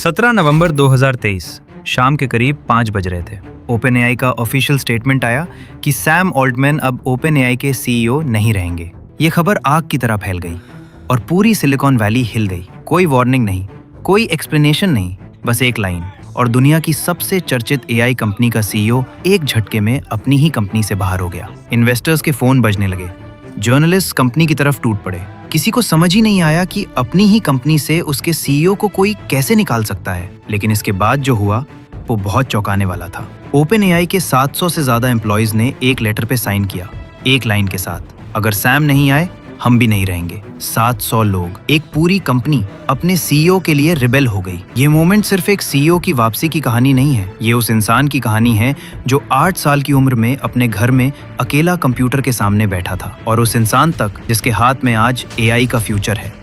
17 नवंबर 2023 शाम के करीब 5 बज रहे थे। ओपनएआई का ऑफिशियल स्टेटमेंट आया कि सैम ऑल्टमैन अब ओपनएआई के सीईओ नहीं रहेंगे। ये खबर आग की तरह फैल गई और पूरी सिलिकॉन वैली हिल गई। कोई वार्निंग नहीं, कोई एक्सप्लेनेशन नहीं, बस एक लाइन और दुनिया की सबसे चर्चित एआई कंपनी का सीईओ एक झटके में अपनी ही कंपनी से बाहर हो गया। इन्वेस्टर्स के फोन बजने लगे, जर्नलिस्ट कंपनी की तरफ टूट पड़े। किसी को समझ ही नहीं आया कि अपनी ही कंपनी से उसके सीईओ को कोई कैसे निकाल सकता है। लेकिन इसके बाद जो हुआ वो बहुत चौंकाने वाला था। ओपनएआई के 700 से ज्यादा एम्प्लॉयज ने एक लेटर पे साइन किया, एक लाइन के साथ, अगर सैम नहीं आए हम भी नहीं रहेंगे। 700 लोग, एक पूरी कंपनी अपने सीईओ के लिए रिबेल हो गई। ये मोमेंट सिर्फ एक सीईओ की वापसी की कहानी नहीं है, ये उस इंसान की कहानी है जो 8 साल की उम्र में अपने घर में अकेला कंप्यूटर के सामने बैठा था, और उस इंसान तक जिसके हाथ में आज एआई का फ्यूचर है।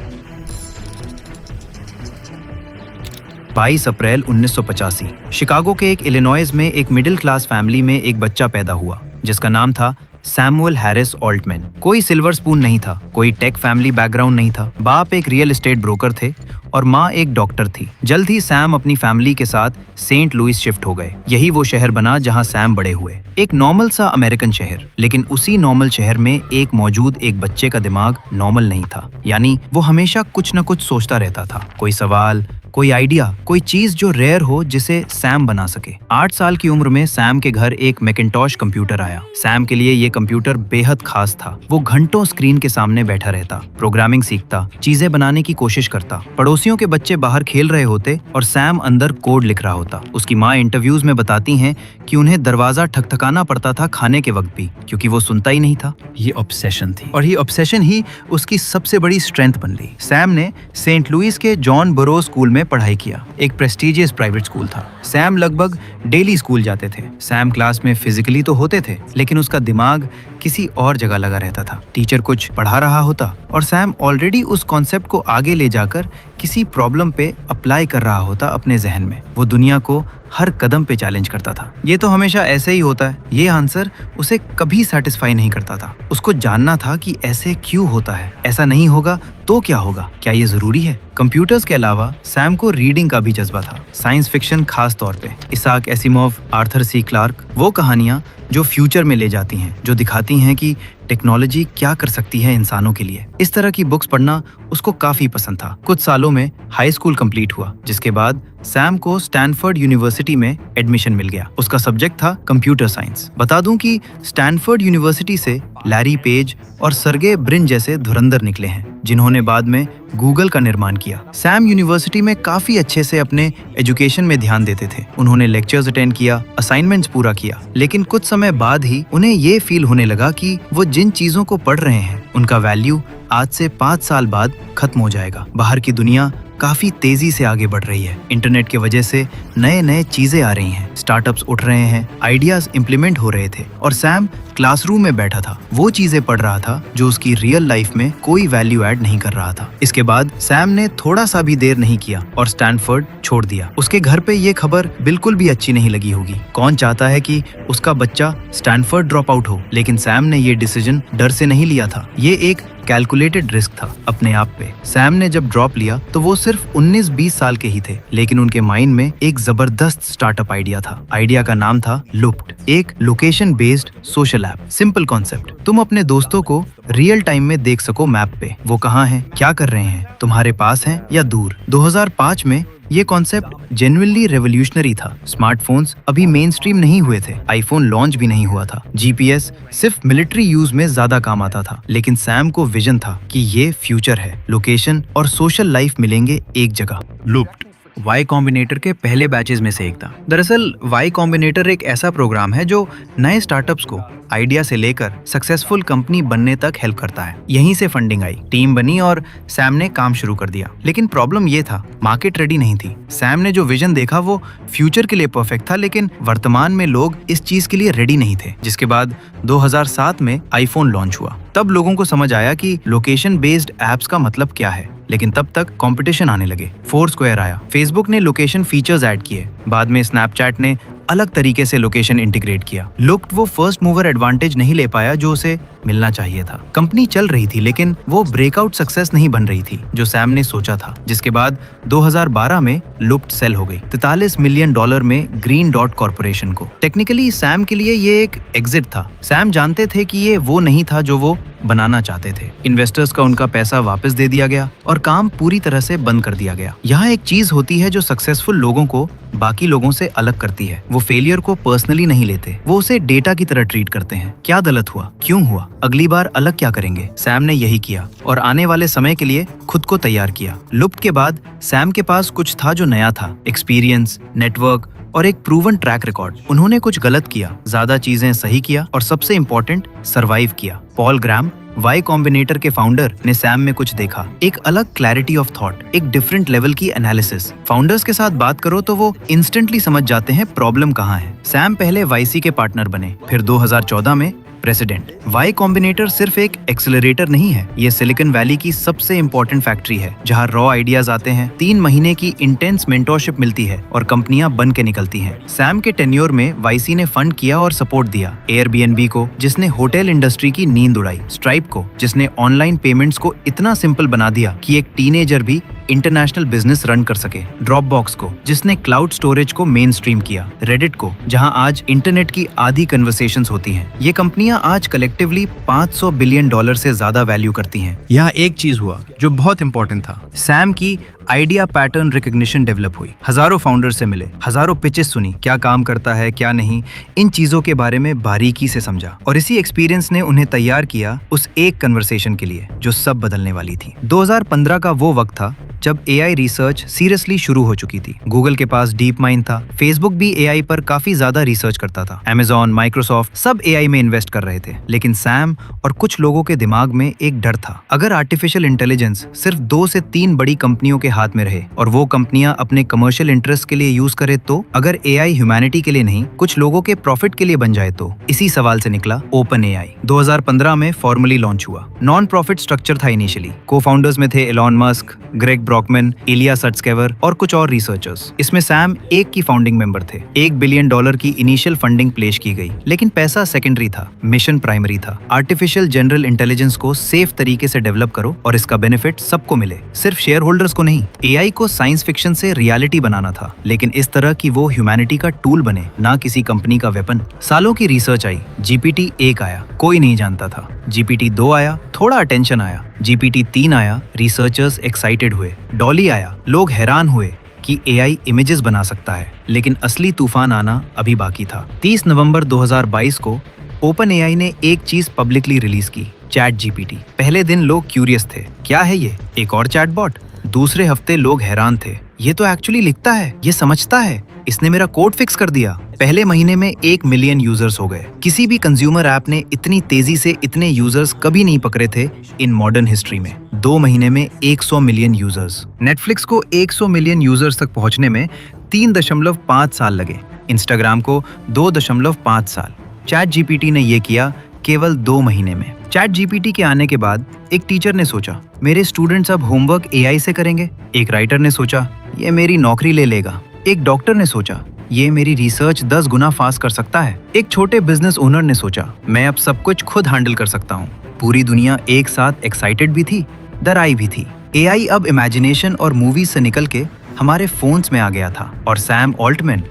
22 अप्रैल 1985 शिकागो के एक इलिनॉइस में एक मिडिल क्लास फैमिली में एक बच्चा पैदा हुआ जिसका नाम था सैमुअल हैरिस ऑल्टमैन। कोई सिल्वर स्पून नहीं था, कोई टेक फैमिली बैकग्राउंड नहीं था। बाप एक रियल एस्टेट ब्रोकर थे और माँ एक डॉक्टर थी। जल्द ही सैम अपनी फैमिली के साथ सेंट लुइस शिफ्ट हो गए। यही वो शहर बना जहाँ सैम बड़े हुए। एक नॉर्मल सा अमेरिकन शहर, लेकिन उसी नॉर्मल शहर में एक मौजूद एक बच्चे का दिमाग नॉर्मल नहीं था। यानी वो हमेशा कुछ न कुछ सोचता रहता था, कोई सवाल, कोई आइडिया, कोई चीज जो रेयर हो जिसे सैम बना सके। 8 साल की उम्र में सैम के घर एक मैकिन्टॉश कंप्यूटर आया। सैम के लिए ये कंप्यूटर बेहद खास था। वो घंटों स्क्रीन के सामने बैठा रहता, प्रोग्रामिंग सीखता, चीजें बनाने की कोशिश करता। पड़ोसियों के बच्चे बाहर खेल रहे होते और सैम अंदर कोड लिख रहा होता। उसकी माँ इंटरव्यूज में बताती हैं कि उन्हें दरवाजा ठकठकाना पड़ता था खाने के वक्त भी, क्योंकि वो सुनता ही नहीं था। ये ऑब्सेशन थी और ये ऑब्सेशन ही उसकी सबसे बड़ी स्ट्रेंथ बन गई। सैम ने सेंट लुइस के जॉन बरो स्कूल में पढ़ाई किया, एक प्रेस्टिजियस प्राइवेट स्कूल था। सैम लगभग डेली स्कूल जाते थे। सैम क्लास में फिजिकली तो होते थे, लेकिन उसका दिमाग किसी और जगह लगा रहता था। टीचर कुछ पढ़ा रहा होता और सैम ऑलरेडी उस कॉन्सेप्ट को आगे ले जाकर किसी प्रॉब्लम पे अप्लाई कर रहा होता अपने जहन में। वो दुनिया को हर कदम पे चैलेंज करता था। ये तो हमेशा ऐसे ही होता है, ये आंसर उसे कभी सेटिस्फाई नहीं करता था। उसको जानना था कि ऐसे क्यों होता है, ऐसा नहीं होगा तो क्या होगा, क्या ये जरूरी है। कंप्यूटर्स के अलावा सैम को रीडिंग का भी जज्बा था, साइंस फिक्शन खास तौर पे। Isaac Asimov, Arthur C Clarke, वो कहानियां जो फ्यूचर में ले जाती हैं, जो दिखाती हैं कि टेक्नोलॉजी क्या कर सकती है इंसानों के लिए। इस तरह की बुक्स पढ़ना उसको काफी पसंद था। कुछ सालों में हाई स्कूल कंप्लीट हुआ, जिसके बाद सैम को स्टैनफोर्ड यूनिवर्सिटी में एडमिशन मिल गया। उसका सब्जेक्ट था कंप्यूटर साइंस। बता दूं कि स्टैनफोर्ड यूनिवर्सिटी से लैरी पेज और सर्गे ब्रिन जैसे धुरंधर निकले हैं, जिन्होंने बाद में गूगल का निर्माण किया। सैम यूनिवर्सिटी में काफी अच्छे से अपने एजुकेशन में ध्यान देते थे। उन्होंने लेक्चर्स अटेंड किया, असाइनमेंट्स पूरा किया, लेकिन कुछ समय बाद ही उन्हें ये फील होने लगा कि वो जिन चीजों को पढ़ रहे हैं उनका वैल्यू आज से 5 साल बाद खत्म हो जाएगा। बाहर की दुनिया काफी तेजी से आगे बढ़ रही है। इंटरनेट की वजह से नए नए चीजें आ रही हैं, स्टार्टअप्स उठ रहे हैं, आइडियाज इम्प्लीमेंट हो रहे थे, और सैम क्लासरूम में बैठा था, वो चीजें पढ़ रहा था जो उसकी रियल लाइफ में कोई वैल्यू ऐड नहीं कर रहा था। इसके बाद सैम ने थोड़ा सा भी देर नहीं किया और स्टैनफोर्ड छोड़ दिया। उसके घर पे ये खबर बिल्कुल भी अच्छी नहीं लगी होगी। कौन चाहता है कि उसका बच्चा स्टैनफोर्ड ड्रॉप आउट हो, लेकिन सैम ने ये डिसीजन डर से नहीं लिया था। ये एक कैलकुलेटेड रिस्क था अपने आप पे। सैम ने जब ड्रॉप लिया तो वो सिर्फ 19-20 साल के ही थे, लेकिन उनके माइंड में एक जबरदस्त स्टार्टअप आइडिया था। आइडिया का नाम था लूप्ड, एक location based social app. Simple concept, तुम अपने दोस्तों को रियल टाइम में देख सको मैप पे, वो कहाँ हैं, क्या कर रहे हैं, तुम्हारे पास हैं या दूर। 2005 में ये कॉन्सेप्ट जेन्युइनली रेवोल्यूशनरी था। स्मार्टफोन्स अभी मेन स्ट्रीम नहीं हुए थे, आईफोन लॉन्च भी नहीं हुआ था, जीपीएस सिर्फ मिलिट्री यूज में ज्यादा काम आता था। लेकिन सैम को विजन था कि ये फ्यूचर है, लोकेशन और सोशल लाइफ मिलेंगे एक जगह। लूप्ड वाई कॉम्बिनेटर के पहले बैचेस में से एक था। दरअसल वाई कॉम्बिनेटर एक ऐसा प्रोग्राम है जो नए स्टार्टअप्स को आइडिया से लेकर सक्सेसफुल कंपनी बनने तक हेल्प करता है। यहीं से फंडिंग आई, टीम बनी और सैम ने काम शुरू कर दिया। लेकिन प्रॉब्लम ये था, मार्केट रेडी नहीं थी। सैम ने जो विजन देखा वो फ्यूचर के लिए परफेक्ट था, लेकिन वर्तमान में लोग इस चीज के लिए रेडी नहीं थे। जिसके बाद 2007 में आईफोन लॉन्च हुआ। तब लोगों को समझ आया कि लोकेशन बेस्ड एप्स का मतलब क्या है। लेकिन तब तक कंपटीशन आने लगे। फोरस्क्वायर आया, फेसबुक ने लोकेशन फीचर्स ऐड किए, बाद में स्नैपचैट ने अलग तरीके से लोकेशन इंटीग्रेट किया। लुक्ड वो फर्स्ट मूवर एडवांटेज नहीं ले पाया जो उसे मिलना चाहिए था। कंपनी चल रही थी लेकिन वो ब्रेकआउट सक्सेस नहीं बन रही थी जो सैम ने सोचा था, जिसके बाद 2012 में लुक्ड सेल हो गई $43 मिलियन में ग्रीन डॉट कॉर्पोरेशन को। टेक्निकली सैम के लिए ये एक एग्जिट था। सैम जानते थे कि ये वो नहीं था जो वो बनाना चाहते थे। इन्वेस्टर्स का उनका पैसा वापस दे दिया गया और काम पूरी तरह से बंद कर दिया गया। यहाँ एक चीज होती है जो सक्सेसफुल लोगों को बाकी लोगों से अलग करती है। वो फेलियर को पर्सनली नहीं लेते, वो उसे डेटा की तरह ट्रीट करते हैं। क्या गलत हुआ, क्यों हुआ, अगली बार अलग क्या करेंगे। सैम ने यही किया और आने वाले समय के लिए खुद को तैयार किया। लुप्त के बाद सैम के पास कुछ था जो नया था, एक्सपीरियंस, नेटवर्क और एक प्रूवन ट्रैक रिकॉर्ड। उन्होंने कुछ गलत किया, ज्यादा चीजें सही किया और सबसे इम्पोर्टेंट सर्वाइव किया। पॉल ग्राम, वाई कॉम्बिनेटर के फाउंडर, ने सैम में कुछ देखा, एक अलग क्लैरिटी ऑफ थॉट, एक डिफरेंट लेवल की एनालिसिस। फाउंडर्स के साथ बात करो तो वो इंस्टेंटली समझ जाते हैं प्रॉब्लम कहाँ है। सैम पहले वाईसी के पार्टनर बने, फिर 2014 में प्रेसिडेंट। वाई कॉम्बिनेटर सिर्फ एक एक्सेलरेटर नहीं है, ये सिलिकॉन वैली की सबसे इंपॉर्टेंट फैक्ट्री है जहां रॉ आइडियाज आते हैं, 3 महीने की इंटेंस मेंटोरशिप मिलती है और कंपनियां बन के निकलती हैं। सैम के टेन्योर में वाईसी ने फंड किया और सपोर्ट दिया। एयरबीएनबी को, जिसने होटल इंडस्ट्री की नींद उड़ाई, स्ट्राइप को, जिसने ऑनलाइन पेमेंट्स को इतना सिंपल बना दिया कि एक टीनेजर भी इंटरनेशनल बिजनेस रन कर सके, ड्रॉपबॉक्स को, जिसने क्लाउड स्टोरेज को मेन स्ट्रीम किया, रेडिट को, जहां आज इंटरनेट की आधी कन्वर्सेशंस होती हैं। ये कंपनियां आज कलेक्टिवली $500 बिलियन से ज्यादा वैल्यू करती हैं। यहाँ एक चीज हुआ जो बहुत इंपॉर्टेंट था, सैम की आइडिया पैटर्न रिकग्निशन डेवलप हुई। हजारों फाउंडर से मिले, हजारों पिचेस सुनी, क्या काम करता है क्या नहीं, इन चीजों के बारे में बारीकी से समझा और इसी एक्सपीरियंस ने उन्हें तैयार किया उस एक कन्वर्सेशन के लिए जो सब बदलने वाली थी। 2015 का वो वक्त था जब एआई रिसर्च सीरियसली शुरू हो चुकी थी। गूगल के पास डीप माइंड था, फेसबुक भी एआई पर काफी ज्यादा रिसर्च करता था, अमेज़न, माइक्रोसॉफ्ट सब एआई में इन्वेस्ट कर रहे थे। लेकिन सैम और कुछ लोगों के दिमाग में एक डर था, अगर आर्टिफिशियल इंटेलिजेंस सिर्फ 2 से 3 बड़ी कंपनियों के हाथ में रहे और वो कंपनियां अपने कमर्शियल इंटरेस्ट के लिए यूज करे तो, अगर एआई ह्यूमैनिटी के लिए नहीं कुछ लोगों के प्रॉफिट के लिए बन जाए तो। इसी सवाल से निकला ओपन एआई। 2015 में फॉर्मली लॉन्च हुआ। नॉन प्रॉफिट स्ट्रक्चर था इनिशियली। को फाउंडर्स में थे एलॉन मस्क, ग्रेग ब्रॉकमैन, इलिया सट्सकेवर और कुछ और रिसर्चर्स। इसमें सैम एक की फाउंडिंग मेंबर थे। $1 बिलियन की इनिशियल फंडिंग प्लेस की गई, लेकिन पैसा सेकेंडरी था, मिशन प्राइमरी था। आर्टिफिशियल जनरल इंटेलिजेंस को सेफ तरीके से डेवलप करो और इसका बेनिफिट सबको मिले, सिर्फ शेयर होल्डर्स को नहीं। एआई को साइंस फिक्शन से रियलिटी बनाना था, लेकिन इस तरह की वो ह्यूमैनिटी का टूल बने, ना किसी कंपनी का वेपन। सालों की रिसर्च आई, जीपीटी 1 आया, कोई नहीं जानता था। जीपीटी 2 आया, थोड़ा अटेंशन आया। जीपीटी 3 आया, रिसर्चर्स एक्साइटेड हुए। डॉली आया, लोग हैरान हुए कि एआई इमेजेस बना सकता है, लेकिन असली तूफान आना अभी बाकी था। 30 नवंबर 2022 को ओपन एआई ने एक चीज पब्लिकली रिलीज की, चैट जीपीटी। पहले दिन लोग क्यूरियस थे, क्या है ये, एक और चैटबॉट। दूसरे हफ्ते लोग हैरान थे, ये तो एक्चुअली लिखता है, ये समझता है, इसने मेरा कोड फिक्स कर दिया। पहले महीने में 1 मिलियन यूजर्स हो गए। किसी भी कंज्यूमर ऐप ने इतनी तेजी से इतने यूजर्स कभी नहीं पकड़े थे इन मॉडर्न हिस्ट्री में। 2 महीने में 100 मिलियन यूजर्स। नेटफ्लिक्स को 100 मिलियन यूजर्स तक पहुंचने में 3.5 साल लगे, इंस्टाग्राम को 2.5 साल। चैट जीपीटी ने ये किया केवल 2 महीने में। चैट जीपीटी के आने के बाद एक टीचर ने सोचा, मेरे स्टूडेंट्स अब होमवर्क एआई से करेंगे। एक राइटर ने सोचा, ये मेरी नौकरी ले लेगा। एक डॉक्टर ने सोचा, ये मेरी रिसर्च 10 गुना फास्ट कर सकता है। एक छोटे बिजनेस ओनर ने सोचा, मैं अब सब कुछ खुद हैंडल कर सकता हूँ। पूरी दुनिया एक साथ एक्साइटेड भी थी, डराई भी थी। एआई अब इमेजिनेशन और मूवीज से निकल के हमारे फोन्स में आ गया था। और सैम ऑल्टमैन,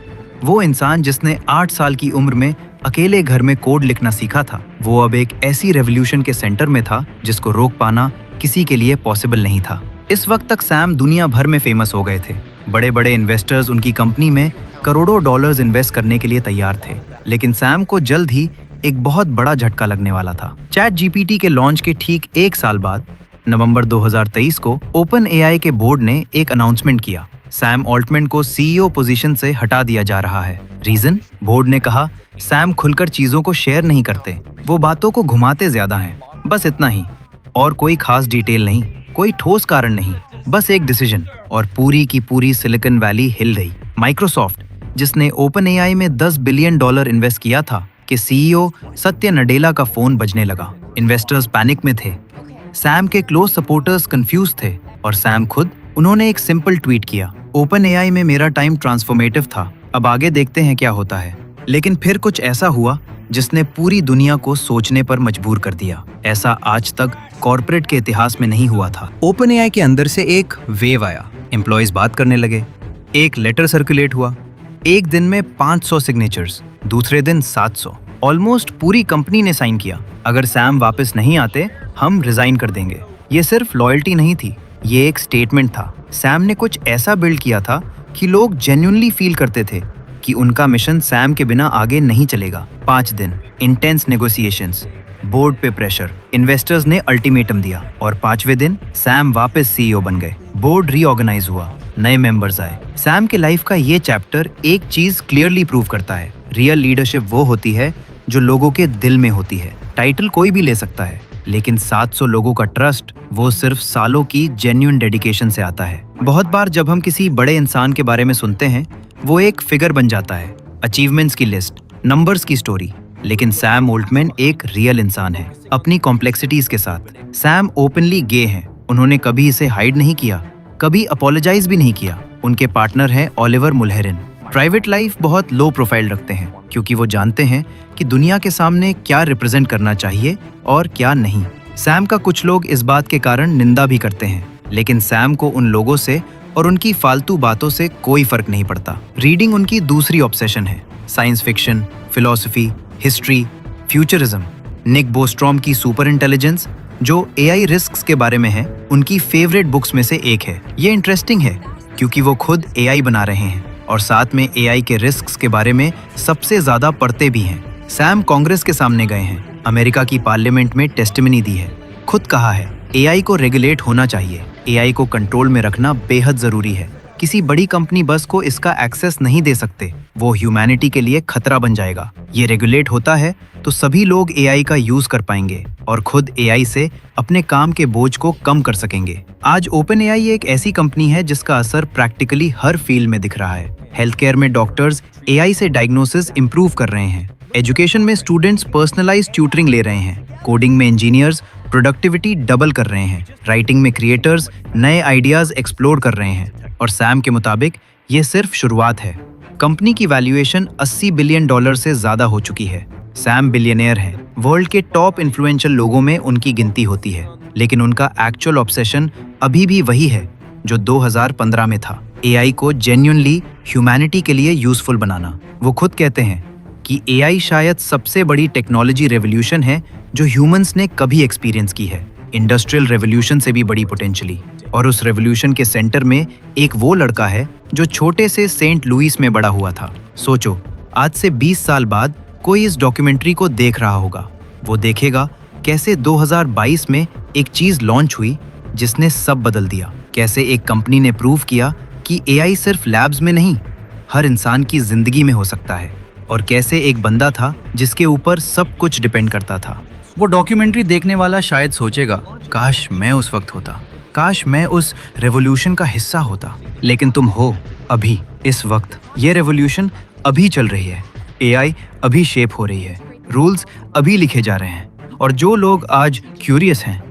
वो इंसान जिसने 8 साल की उम्र में अकेले घर में कोड लिखना सीखा था, वो अब एक ऐसी रेवोल्यूशन के सेंटर में था जिसको रोक पाना किसी के लिए पॉसिबल नहीं था। इस वक्त तक सैम दुनिया भर में फेमस हो गए थे। बड़े बड़े इन्वेस्टर्स उनकी कंपनी में करोड़ों डॉलर्स इन्वेस्ट करने के लिए तैयार थे। लेकिन सैम को जल्द ही एक बहुत बड़ा झटका लगने वाला था। चैट जीपीटी के लॉन्च के ठीक 1 साल बाद नवंबर 2023 को ओपन एआई के बोर्ड ने एक अनाउंसमेंट किया, सैम ऑल्टमैन को सीईओ पोजीशन से हटा दिया जा रहा है। रीजन? बोर्ड ने कहा, सैम खुलकर चीजों को शेयर नहीं करते, वो बातों को घुमाते ज्यादा हैं। बस इतना ही, और कोई खास डिटेल नहीं, कोई ठोस कारण नहीं, बस एक डिसीजन। और पूरी की पूरी सिलिकॉन वैली हिल गई। माइक्रोसॉफ्ट, जिसने ओपन एआई में $10 बिलियन इन्वेस्ट किया था, कि सीईओ सत्य नडेला का फोन बजने लगा। इन्वेस्टर्स पैनिक में थे, सैम के क्लोज सपोर्टर्स कंफ्यूज थे और सैम खुद, उन्होंने एक सिंपल ट्वीट किया, ओपन एआई में मेरा टाइम ट्रांसफॉर्मेटिव था, अब आगे देखते हैं क्या होता है। लेकिन फिर कुछ ऐसा हुआ जिसने पूरी दुनिया को सोचने पर मजबूर कर दिया। ऐसा आज तक कॉर्पोरेट के इतिहास में नहीं हुआ था। ओपन एआई के अंदर से एक वेव आया, एम्प्लॉयज बात करने लगे, एक लेटर सर्कुलेट हुआ, एक दिन में 500 सिग्नेचर्स, दूसरे दिन 700। ऑलमोस्ट पूरी कंपनी ने साइन किया, अगर सैम वापस नहीं आते हम रिजाइन कर देंगे। ये सिर्फ लॉयल्टी नहीं थी, ये एक स्टेटमेंट था। सैम ने कुछ ऐसा बिल्ड किया था कि लोग जेन्युइनली फील करते थे कि उनका मिशन सैम के बिना आगे नहीं चलेगा। 5 दिन, इंटेंस नेगोशिएशंस, बोर्ड पे प्रेशर, इन्वेस्टर्स ने अल्टीमेटम दिया और 5वें दिन सैम वापस सीईओ बन गए। बोर्ड रीऑर्गेनाइज हुआ, नए मेंबर्स आए। सैम के लाइफ का ये चैप्टर एक चीज क्लियरली प्रूव करता है, रियल लीडरशिप वो होती है जो लोगों के दिल में होती है। टाइटल कोई भी ले सकता है, लेकिन 700 लोगों का ट्रस्ट वो सिर्फ सालों की जेन्युइन डेडिकेशन से आता है। बहुत बार जब हम किसी बड़े इंसान के बारे में सुनते हैं, वो एक फिगर बन जाता है, अचीवमेंट्स की लिस्ट, नंबर्स की स्टोरी। लेकिन सैम ओल्टमैन एक रियल इंसान है, अपनी कॉम्प्लेक्सिटीज के साथ। सैम ओपनली गे हैं, उन्होंने कभी इसे हाइड नहीं किया, कभी अपोलोजाइज भी नहीं किया। उनके पार्टनर हैं ओलिवर मुल्हेरिन। प्राइवेट लाइफ बहुत लो प्रोफाइल रखते हैं क्योंकि वो जानते हैं कि दुनिया के सामने क्या रिप्रेजेंट करना चाहिए और क्या नहीं। सैम का कुछ लोग इस बात के कारण निंदा भी करते हैं, लेकिन सैम को उन लोगों से और उनकी फालतू बातों से कोई फर्क नहीं पड़ता। रीडिंग उनकी दूसरी ऑब्सेशन है, science fiction, philosophy, history, futurism. Nick Bostrom की सुपर इंटेलिजेंस जो एआई रिस्क्स के बारे में है, उनकी फेवरेट बुक्स में से एक है। ये इंटरेस्टिंग है क्योंकि वो खुद एआई बना रहे हैं और साथ में एआई के रिस्क्स के बारे में सबसे ज्यादा पढ़ते भी हैं। सैम कांग्रेस के सामने गए हैं, अमेरिका की पार्लियामेंट में टेस्टिमनी दी है, खुद कहा है एआई को रेगुलेट होना चाहिए, एआई को कंट्रोल में रखना बेहद जरूरी है। किसी बड़ी कंपनी बस को इसका एक्सेस नहीं दे सकते, वो ह्यूमैनिटी के लिए खतरा बन जाएगा। ये रेगुलेट होता है तो सभी लोग एआई का यूज कर पाएंगे और खुद एआई से अपने काम के बोझ को कम कर सकेंगे। आज ओपन एआई एक ऐसी कंपनी है जिसका असर प्रैक्टिकली हर फील्ड में दिख रहा है। हेल्थ केयर में डॉक्टर्स एआई से डायग्नोसिस इंप्रूव कर रहे हैं, एजुकेशन में स्टूडेंट्स पर्सनलाइज्ड ट्यूटरिंग ले रहे हैं, कोडिंग में इंजीनियर्स प्रोडक्टिविटी डबल कर रहे हैं, राइटिंग में क्रिएटर्स नए आइडियाज एक्सप्लोर कर रहे हैं। और सैम के मुताबिक ये सिर्फ शुरुआत है। कंपनी की वैल्यूएशन $80 बिलियन से ज्यादा हो चुकी है। सैम बिलियनियर हैं, वर्ल्ड के टॉप इन्फ्लुएंशियल लोगों में उनकी गिनती होती है, लेकिन उनका एक्चुअल ऑब्सेशन अभी भी वही है जो 2015 में था, एआई को जेन्युइनली ह्यूमैनिटी के लिए यूजफुल बनाना। वो खुद कहते हैं कि एआई शायद सबसे बड़ी टेक्नोलॉजी रेवोल्यूशन है जो ह्यूमंस ने कभी एक्सपीरियंस की है, इंडस्ट्रियल रेवोल्यूशन से भी बड़ी पोटेंशियली। और उस रेवोल्यूशन के सेंटर में एक वो लड़का है जो छोटे से सेंट लुइस में बड़ा हुआ था। सोचो, आज से 20 साल बाद कोई इस डॉक्यूमेंट्री को देख रहा होगा, वो देखेगा कैसे 2022 में एक चीज लॉन्च हुई जिसने सब बदल दिया, कैसे एक कंपनी ने प्रूव किया कि एआई सिर्फ लैब्स में नहीं, हर इंसान की जिंदगी में हो सकता है, और कैसे एक बंदा था जिसके ऊपर सब कुछ डिपेंड करता था। वो डॉक्यूमेंट्री देखने वाला शायद सोचेगा, काश मैं उस वक्त होता, काश मैं उस रेवोल्यूशन का हिस्सा होता। लेकिन तुम हो अभी, इस वक्त। ये रेवोल्यूशन अभी चल रही है, एआई अभी शेप हो रही है, रूल्स अभी लिखे जा रहे हैं, और जो लोग आज क्यूरियस हैं,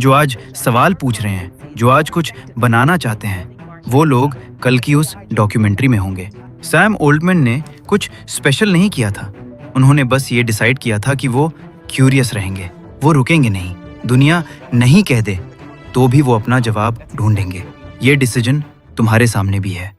जो आज सवाल पूछ रहे हैं, जो आज कुछ बनाना चाहते हैं, वो लोग कल की उस डॉक्यूमेंट्री में होंगे। सैम ओल्टमैन ने कुछ स्पेशल नहीं किया था, उन्होंने बस ये डिसाइड किया था कि वो क्यूरियस रहेंगे, वो रुकेंगे नहीं। दुनिया नहीं कह दे तो भी वो अपना जवाब ढूंढेंगे। ये डिसीजन तुम्हारे सामने भी है।